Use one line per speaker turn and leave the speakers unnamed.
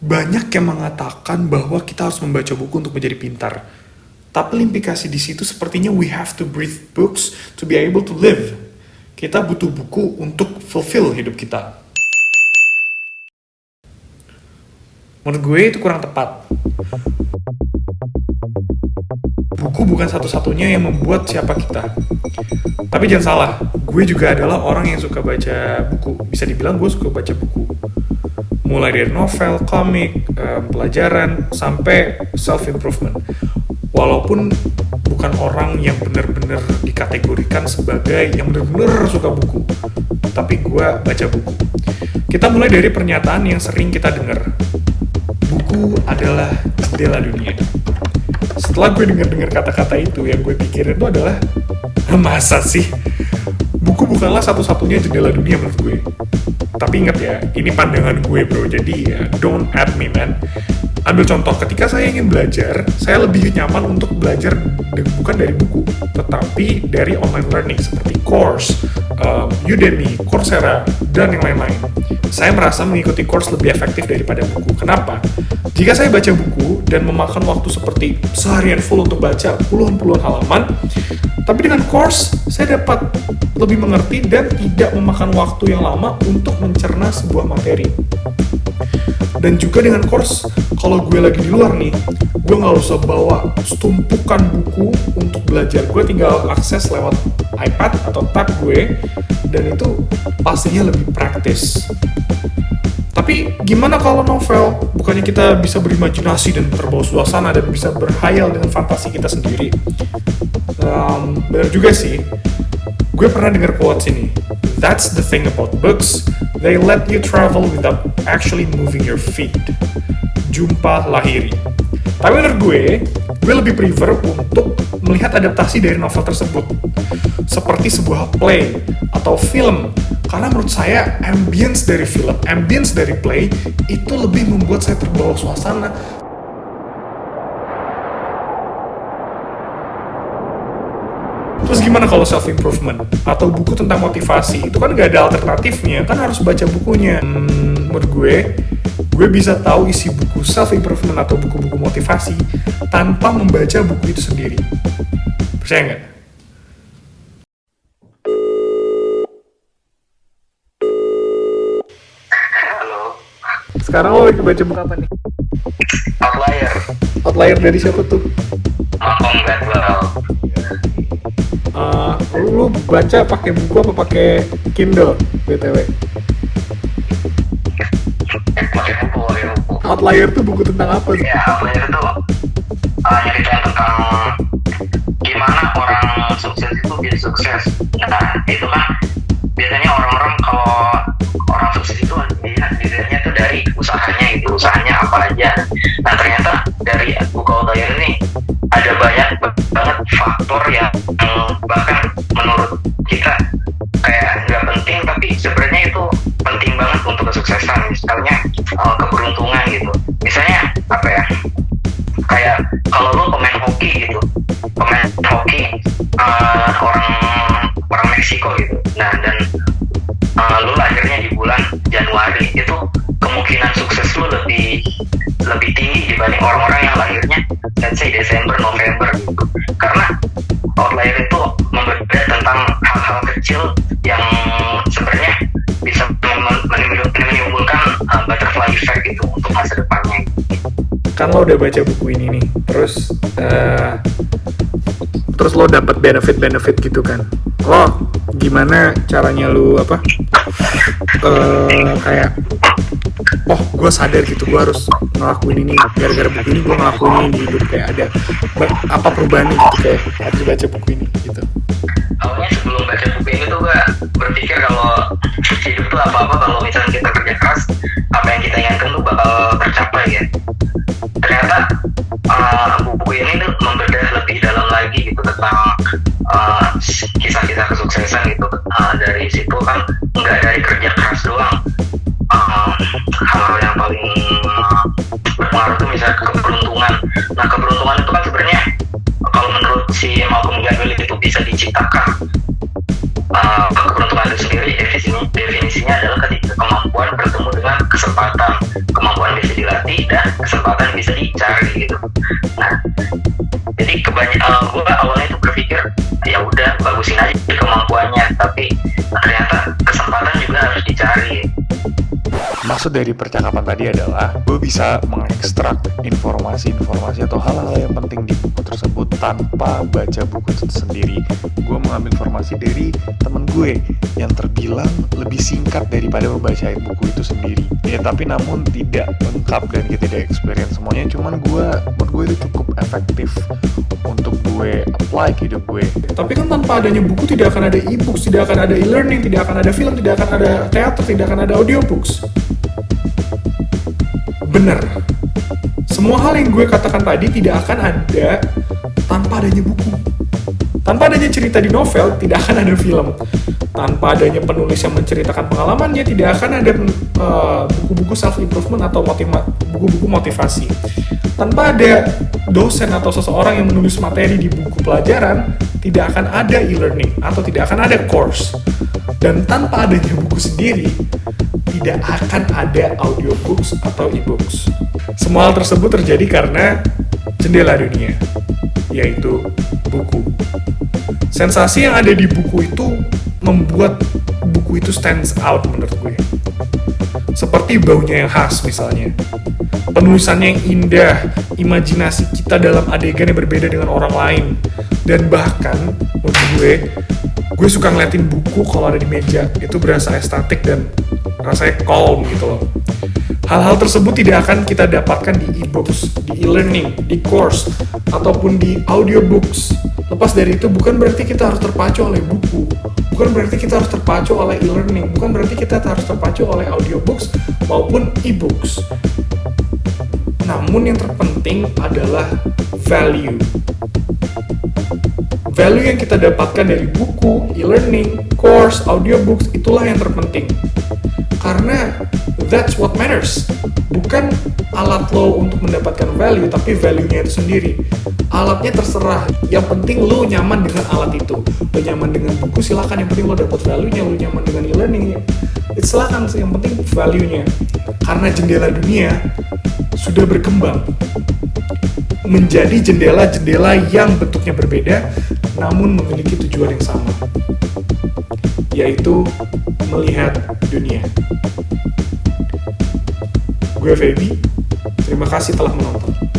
Banyak yang mengatakan bahwa kita harus membaca buku untuk menjadi pintar. Tapi implikasi di situ sepertinya we have to read books to be able to live. Kita butuh buku untuk fulfill hidup kita. Menurut gue itu kurang tepat. Buku bukan satu-satunya yang membuat siapa kita. Tapi jangan salah, gue juga adalah orang yang suka baca buku. Bisa dibilang gue suka baca buku. Mulai dari novel, komik, pelajaran, sampai self-improvement. Walaupun bukan orang yang benar-benar dikategorikan sebagai yang benar-benar suka buku. Tapi gue baca buku. Kita mulai dari pernyataan yang sering kita dengar. Buku adalah jendela dunia. Setelah gue dengar kata-kata itu, yang gue pikirin itu adalah, masa sih? Buku bukanlah satu-satunya jendela dunia menurut gue. Tapi ingat ya, ini pandangan gue bro, jadi ya, don't at me man. Ambil contoh, ketika saya ingin belajar, saya lebih nyaman untuk belajar bukan dari buku, tetapi dari online learning seperti course, Udemy, Coursera, dan yang lain-lain. Saya merasa mengikuti course lebih efektif daripada buku. Kenapa? Jika saya baca buku dan memakan waktu seperti seharian full untuk baca puluhan-puluhan halaman, tapi dengan course, saya dapat lebih mengerti dan tidak memakan waktu yang lama untuk mencerna sebuah materi. Dan juga dengan course, kalau gue lagi di luar nih, gue nggak usah bawa setumpukan buku untuk belajar. Gue tinggal akses lewat iPad atau tab gue, dan itu pastinya lebih praktis. Tapi gimana kalau novel? Bukannya kita bisa berimajinasi dan terbawa suasana dan bisa berhayal dengan fantasi kita sendiri? Benar juga sih. Gue pernah dengar quotes ini. That's the thing about books. They let you travel without actually moving your feet. Jumpa Lahiri. Tapi menurut gue lebih prefer untuk melihat adaptasi dari novel tersebut. Seperti sebuah play atau film. Karena menurut saya, ambience dari film, ambience dari play, itu lebih membuat saya terbawa suasana. Terus gimana kalau self-improvement? Atau buku tentang motivasi? Itu kan gak ada alternatifnya, kan harus baca bukunya. Menurut gue bisa tahu isi buku self-improvement atau buku-buku motivasi tanpa membaca buku itu sendiri. Percaya nggak?
Halo,
Sekarang lo lagi baca buku apa nih?
Outlier,
Outlier dari siapa tuh?
Malcolm Gladwell.
Lu baca pakai buku apa pakai Kindle, BTW?
Pakai buku.
Outlier tuh buku tentang apa sih?
Ya, Outlier itu nyeritain tentang gimana orang sukses itu bisa sukses. Nah, itu kan biasanya orang-orang kalau orang sukses itu dilihatnya tuh dari usahanya apa aja. Nah, ternyata dari buku Outlier ini ada banyak banget faktor yang bahkan menurut kita kayak nggak penting, tapi sebenarnya itu penting banget untuk kesuksesan. Misalnya keberuntungan gitu. Misalnya apa ya? Kayak kalau lo pemain hoki gitu, orang Meksiko gitu. Nah, dan lo lahirnya di bulan Januari, itu kemungkinan sukses lo lebih tinggi dibanding orang-orang yang lahirnya let's say Desember, November gitu. Karena Outlier itu membedah tentang hal-hal kecil yang sebenarnya bisa menimbulkan butterfly effect gitu untuk masa depannya.
Kan lo udah baca buku ini nih, terus lo dapat benefit gitu kan? Lo gimana caranya lo kayak gue sadar gitu, gue harus ngelakuin ini gara-gara buku ini, gue ngelakuin ini di hidup, kayak ada apa perubahannya gitu, kayak harus baca buku ini gitu.
Awalnya sebelum baca buku ini tuh gue berpikir kalau hidup tuh apa-apa kalau misalnya kita kerja keras, apa yang kita inginkan tuh bakal tercapai ya. Ternyata buku ini tuh membedah lebih dalam lagi gitu tentang kisah-kisah kesuksesan gitu. Dari situ kan nggak dari kerja keras doang. Hal-hal yang paling berpengaruh tuh misalnya keberuntungan. Nah, keberuntungan itu kan sebenarnya kalau menurut si Malcolm Gladwell itu bisa diciptakan. Keberuntungan itu sendiri definisinya adalah ketika kemampuan bertemu dengan kesempatan. Kemampuan bisa dilatih berarti kesempatan bisa dicari gitu. Nah, jadi gue awalnya tuh berpikir ya udah bagusin aja kemampuannya, tapi ternyata kesempatan juga harus dicari.
Maksud dari percakapan tadi adalah gue bisa mengekstrak informasi-informasi atau hal-hal yang penting di buku tersebut tanpa baca buku itu sendiri. Gue mengambil informasi dari temen gue yang terbilang lebih singkat daripada membaca buku itu sendiri. Ya tapi namun tidak lengkap dan kita tidak experience semuanya. Cuman menurut gue itu cukup efektif untuk gue apply ke hidup gue. Tapi kan tanpa adanya buku tidak akan ada e-books, tidak akan ada e-learning, tidak akan ada film, tidak akan ada teater, tidak akan ada audiobooks. Bener. Semua hal yang gue katakan tadi tidak akan ada tanpa adanya buku. Tanpa adanya cerita di novel, tidak akan ada film. Tanpa adanya penulis yang menceritakan pengalamannya, tidak akan ada buku-buku self-improvement atau buku-buku motivasi. Tanpa ada dosen atau seseorang yang menulis materi di buku pelajaran, tidak akan ada e-learning atau tidak akan ada course. Dan tanpa adanya buku sendiri, tidak akan ada audiobooks atau e-books. Semua hal tersebut terjadi karena jendela dunia, yaitu buku. Sensasi yang ada di buku itu membuat buku itu stands out menurut gue. Seperti baunya yang khas misalnya, penulisannya yang indah, imajinasi kita dalam adegan yang berbeda dengan orang lain, dan bahkan menurut gue suka ngeliatin buku kalau ada di meja, itu berasa estetik dan rasanya calm gitu loh. Hal-hal tersebut tidak akan kita dapatkan di e-books, di e-learning, di course, ataupun di audiobooks. Lepas dari itu bukan berarti kita harus terpacu oleh buku, bukan berarti kita harus terpacu oleh e-learning, bukan berarti kita harus terpacu oleh audiobooks maupun e-books. Namun yang terpenting adalah value. Value yang kita dapatkan dari buku, e-learning, course, audiobooks, itulah yang terpenting. Karena that's what matters. Bukan alat lo untuk mendapatkan value, tapi value-nya itu sendiri. Alatnya terserah. Yang penting lo nyaman dengan alat itu. Lo nyaman dengan buku, silakan. Yang penting lo dapat value-nya. Lo nyaman dengan e-learning-nya, silakan. Yang penting value-nya. Karena jendela dunia sudah berkembang menjadi jendela-jendela yang bentuknya berbeda, namun memiliki tujuan yang sama, yaitu melihat dunia. Gue Feby, terima kasih telah menonton.